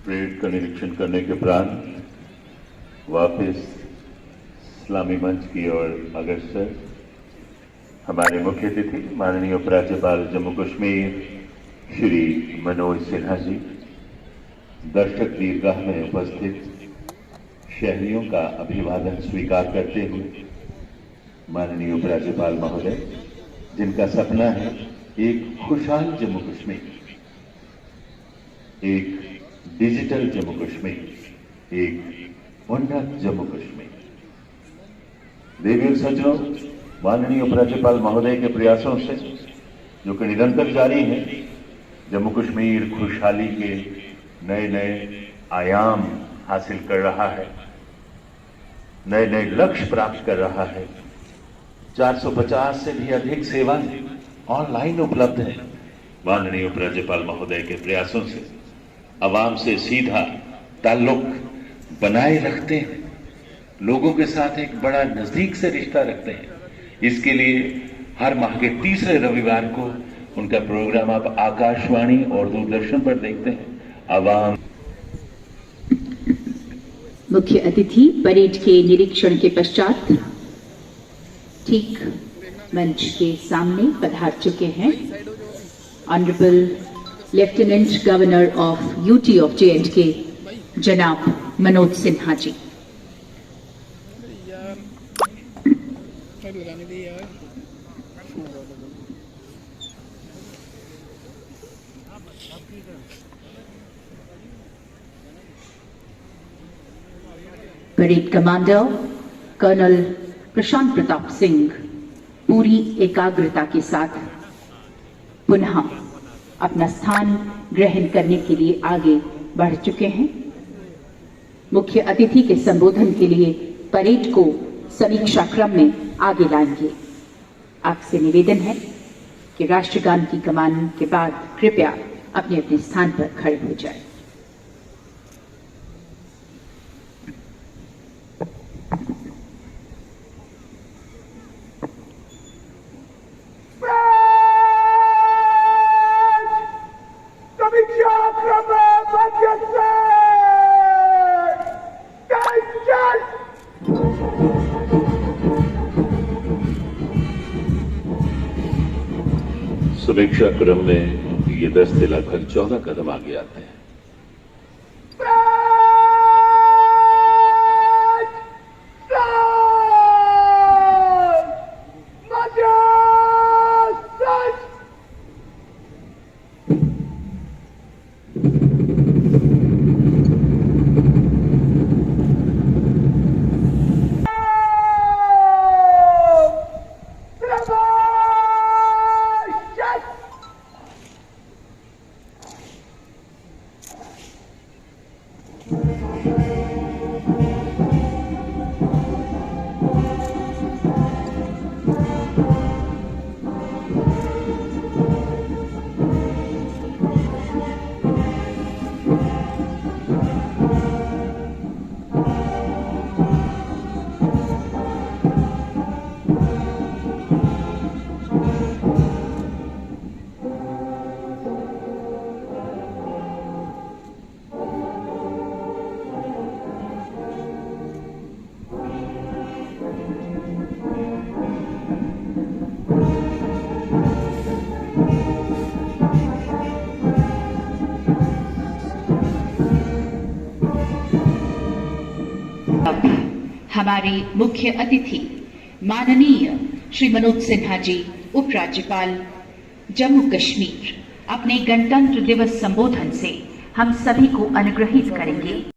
Parade का निरीक्षण करने के उपरांत वापस इस्लामी मंच की ओर अग्रसर हमारे मुख्य अतिथि माननीय उपराज्यपाल जम्मू कश्मीर श्री मनोज सिन्हा जी, दर्शक दीर्घा में उपस्थित शहरियों का अभिवादन स्वीकार करते हुए माननीय उपराज्यपाल महोदय, जिनका सपना है एक खुशहाल जम्मू कश्मीर, एक डिजिटल जम्मू कश्मीर, एक उन्नत जम्मू कश्मीर। देवी और सज्जनों, माननीय उपराज्यपाल महोदय के प्रयासों से जो कि निरंतर जारी है, जम्मू कश्मीर खुशहाली के नए नए आयाम हासिल कर रहा है, नए नए लक्ष्य प्राप्त कर रहा है। 450 से भी अधिक सेवाएं ऑनलाइन उपलब्ध है। माननीय उपराज्यपाल महोदय के प्रयासों से आवाम से सीधा ताल्लुक बनाए रखते हैं, लोगों के साथ एक बड़ा नजदीक से रिश्ता रखते हैं। इसके लिए हर माह के तीसरे रविवार को उनका प्रोग्राम आप आकाशवाणी और दूरदर्शन पर देखते हैं। आवाम मुख्य अतिथि परेड के निरीक्षण के पश्चात ठीक मंच के सामने पधार चुके हैं honourable lieutenant governor of UT of J&K जनाब Manoj Sinha ji. Parade commander colonel प्रशांत प्रताप सिंह पूरी एकाग्रता के साथ पुनः अपना स्थान ग्रहण करने के लिए आगे बढ़ चुके हैं। मुख्य अतिथि के संबोधन के लिए परेड को समीक्षा क्रम में आगे लाएंगे। आपसे निवेदन है कि राष्ट्रगान की कमान के बाद कृपया अपने अपने स्थान पर खड़े हो जाएं। समीक्षा क्रम में ये दस्ते लगभग 14 कदम आगे आते हैं। हमारे मुख्य अतिथि माननीय श्री मनोज सिन्हा जी, उपराज्यपाल जम्मू कश्मीर, अपने गणतंत्र दिवस संबोधन से हम सभी को अनुग्रहित करेंगे।